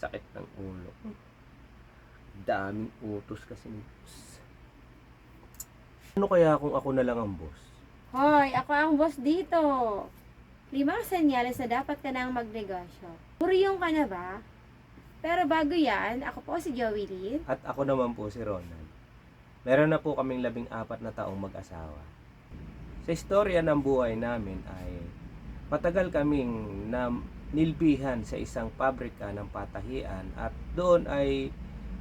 Sakit ng ulo. Daming utos kasi ni boss. Ano kaya kung ako na lang ang boss? Hoy, ako ang boss dito. 5 senyales na dapat ka nang magnegosyo. Kuryong ka na ba? Pero bago yan, ako po si Joey Lynn. At ako naman po si Ronald. Meron na po kaming 14 na taong mag-asawa. Sa istorya ng buhay namin ay matagal kaming nilbihan sa isang pabrika ng patahian at doon ay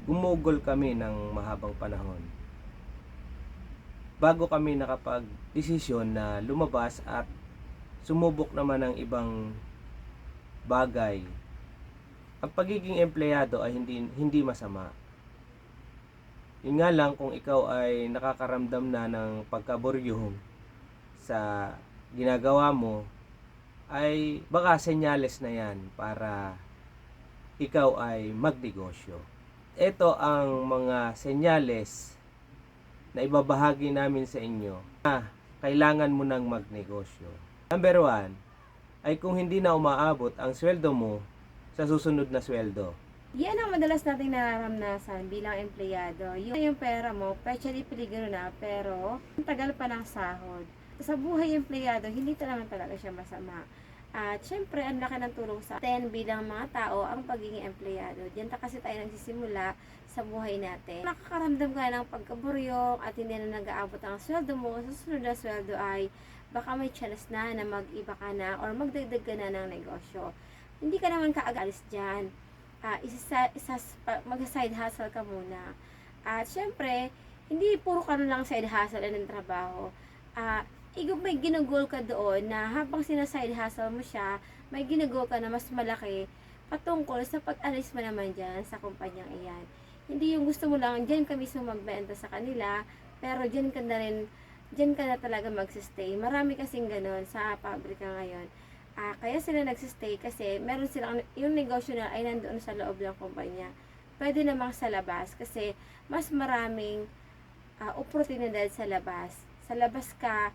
gumugol kami ng mahabang panahon. Bago kami nakapag-desisyon na lumabas at sumubok naman ng ibang bagay. Ang pagiging empleyado ay hindi masama. Yun nga lang kung ikaw ay nakakaramdam na ng pagkaburyong sa ginagawa mo, ay baka senyales na yan para ikaw ay magnegosyo. Ito ang mga senyales na ibabahagi namin sa inyo na kailangan mo nang magnegosyo. Number 1 ay kung hindi na umaabot ang sweldo mo sa susunod na sweldo. Yan ang madalas nating nararamdaman bilang empleyado. Yung pera mo, actually peligro na, pero ang tagal pa ng sahod. Sa buhay empleyado, hindi naman talaga siya masama. At syempre, ang laki ng tulong sa atin bilang mga tao ang pagiging empleyado. Diyan kasi tayo nagsisimula sa buhay natin. Nakakaramdam ka ng pagkaburyong at hindi na nag-aabot ang sweldo mo. Sa susunod na sweldo ay baka may chance na mag-iba ka na or magdagdag ka na ng negosyo. Hindi ka naman kaagalis dyan. Mag-side hustle ka muna. At syempre, hindi puro ka lang side hustle ng trabaho. May ginugol ka doon na habang sinaside hustle mo siya, may ginugol ka na mas malaki patungkol sa pag-alis mo naman dyan sa kumpanyang iyan. Hindi yung gusto mo lang, dyan ka mismo magbenta sa kanila, pero dyan ka na talaga magsistay. Marami kasing ganon sa pabrika ngayon. Kaya sila nagsistay kasi meron silang, yung negosyo na ay nandoon sa loob ng kumpanya. Pwede namang sa labas kasi mas maraming oportunidad sa labas. Sa labas ka,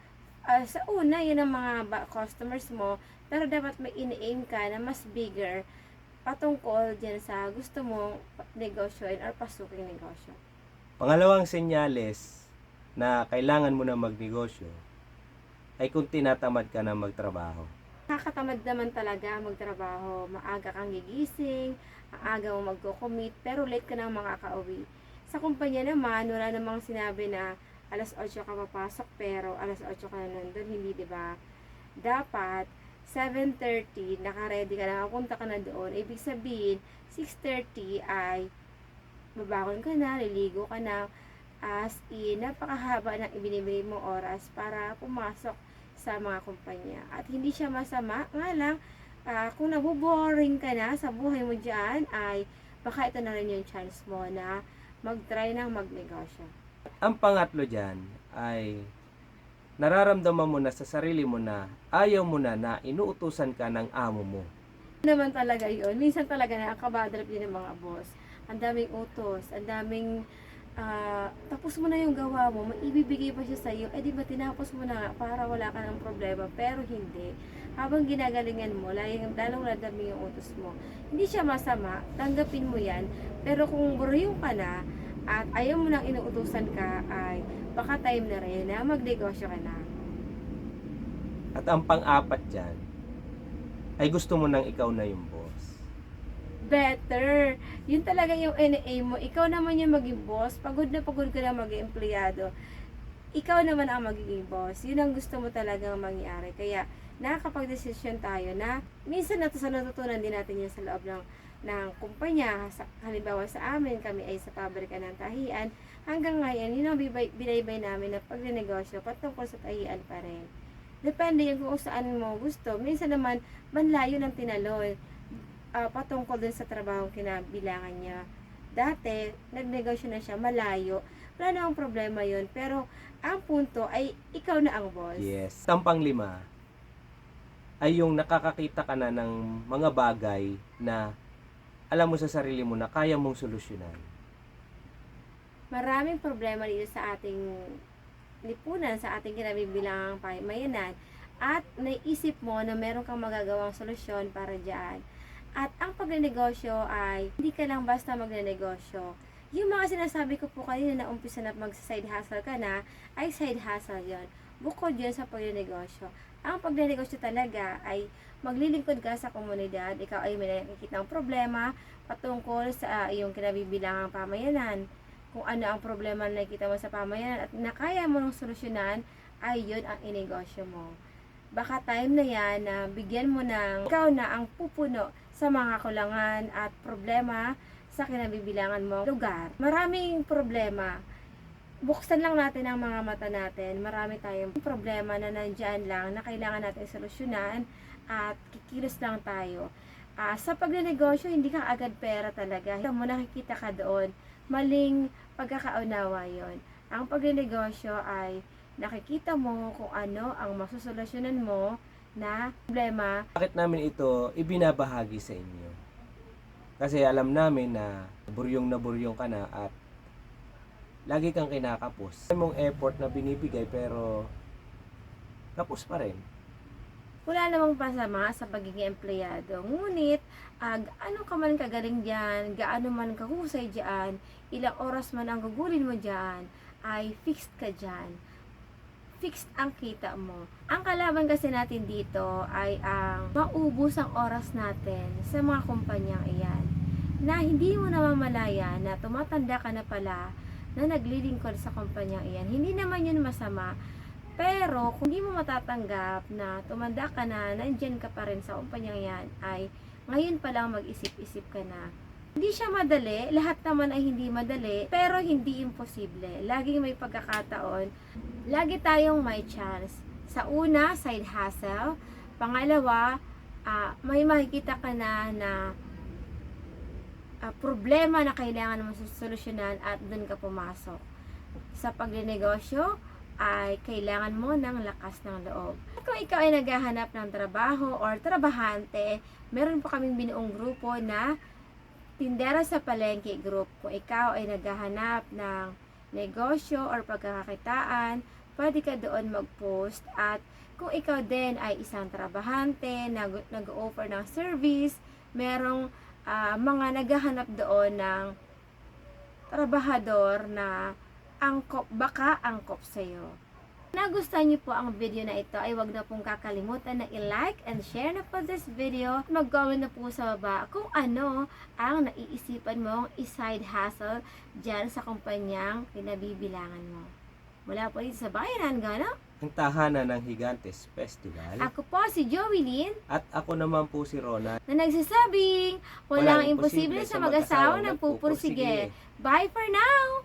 sa una, yun ang mga customers mo, pero dapat may in-aim ka na mas bigger patungkol dyan sa gusto mong negosyoin or pasuking negosyo. Pangalawang senyales na kailangan mo na magnegosyo ay kung tinatamad ka na magtrabaho. Nakakatamad naman talaga magtrabaho. Maaga kang gigising, maaga mo magko-commit, pero late ka nang makakauwi. Sa kumpanya naman, wala namang sinabi na alas 8 ka papasok pero alas 8 ka na nandun, hindi, diba? Dapat 7:30 naka-ready ka na, punta ka na doon. Ibig sabihin 6:30 ay babangon ka na, liligo ka na, as in napakahaba ng ibinibigay mong oras para pumasok sa mga kumpanya. At hindi siya masama, nga lang kung nabuboring ka na sa buhay mo dyan, ay baka ito na rin yung chance mo na mag-try ng magnegosyo. Ang pangatlo dyan ay nararamdaman mo na sa sarili mo na ayaw mo na inuutusan ka ng amo mo. Naman talaga yun. Minsan talaga nakakabadrip din ng mga boss. Ang daming utos, ang daming tapos mo na yung gawa mo, maibibigay pa siya sa'yo, di ba tinapos mo na nga para wala ka ng problema, pero hindi. Habang ginagalingan mo, lalong ladami yung utos mo. Hindi siya masama, tanggapin mo yan, pero kung buryong ka na, at ayaw mo nang inuutusan ka, ay baka time na rin na magnegosyo ka na. At ang pang-apat dyan ay gusto mo nang ikaw na yung boss. Better. Yun talaga yung ina-aim mo. Ikaw naman yung maging boss. Pagod na maging empleyado. Ikaw naman ang magiging boss. Yun ang gusto mo talagang mangyari. Kaya nakakapag-desisyon tayo na minsan natutunan din natin yan sa loob ng kumpanya. Halimbawa sa amin, kami ay sa pabrika ng tahian. Hanggang ngayon, yun ang binaybay namin na pagnenegosyo patungkol sa tahian pa rin. Depende yung kung saan mo gusto. Minsan naman, manlayo ng tinalon. Patungkol din sa trabaho kinabilangan niya. Dati, nagnegosyo na siya, malayo. Wala namang problema yun. Pero, ang punto ay, ikaw na ang boss. Yes. Ang pang-5 ay yung nakakakita ka na ng mga bagay na alam mo sa sarili mo na kaya mong solusyonan. Maraming problema dito sa ating lipunan, sa ating kinabibilangang pamayanan. At naisip mo na meron kang magagawang solusyon para dyan. At ang pagnenegosyo ay hindi ka lang basta magnenegosyo. Yung mga sinasabi ko po kanina na umpisa na mag-side hustle ka na, ay side hustle yon. Bukod yun sa pagnenegosyo. Ang pagnenegosyo talaga ay maglilingkod ka sa komunidad. Ikaw ay may nakikita ng problema patungkol sa iyong kinabibilangang pamayanan. Kung ano ang problema na nakikita mo sa pamayanan at nakaya mo ng solusyonan, ay yun ang inegosyo mo. Baka time na yan na bigyan mo ng ikaw na ang pupuno sa mga kulangan at problema sa kinabibilangan mo lugar. Maraming problema. Buksan lang natin ang mga mata natin. Marami tayong problema na nandyan lang na kailangan natin solusyonan at kikilos lang tayo. Sa pagnenegosyo, hindi ka agad pera talaga. Mo nakikita ka doon, maling pagkakaunawa yon. Ang pagnenegosyo ay nakikita mo kung ano ang masusolusyonan mo na problema. Bakit namin ito ibinabahagi sa inyo? Kasi alam namin na buryong ka na at lagi kang kinakapos. May mong effort na binibigay pero kapos pa rin. Wala namang pasama sa pagiging empleyado. Ngunit, gaano ka man kagaling dyan, gaano man kahusay dyan, ilang oras man ang gugulin mo dyan, ay fixed ka dyan. Fixed ang kita mo. Ang kalaban kasi natin dito ay ang maubos ang oras natin sa mga kumpanyang iyan. Na hindi mo namamalaya na tumatanda ka na pala na naglilingkod sa kumpanyang iyan. Hindi naman yun masama. Pero kung hindi mo matatanggap na tumanda ka na, nandyan ka pa rin sa kumpanyang iyan, ay ngayon pa lang mag-isip-isip ka na. Hindi siya madali, lahat naman ay hindi madali, pero hindi imposible. Laging may pagkakataon, lagi tayong may chance. Sa una, side hustle. Pangalawa, may makikita ka na problema na kailangan mo solusyonan at doon ka pumasok. Sa pagnenegosyo, ay kailangan mo ng lakas ng loob. Kung ikaw ay naghahanap ng trabaho or trabahante, meron pa kaming binuong grupo na Tindera sa Palengke Group. Kung ikaw ay naghahanap ng negosyo or pagkakakitaan, pwede ka doon mag-post. At kung ikaw din ay isang trabahante, nag-offer ng service, merong mga naghahanap doon ng trabahador na baka angkop sa'yo. Kung nagustuhan niyo po ang video na ito, ay wag na pong kakalimutan na i-like and share na po this video. Mag-comment na po sa baba kung ano ang naiisipan mong i-side hustle dyan sa kumpanyang pinabibilangan mo. Mula po dito sa Bayan Gana, Ang tahanan ng Higantes Festival. ako po si Joey Lynn, At ako naman po si Rona. na nagsasabing walang imposible sa mag-asawa ng pupursige. Bye for now!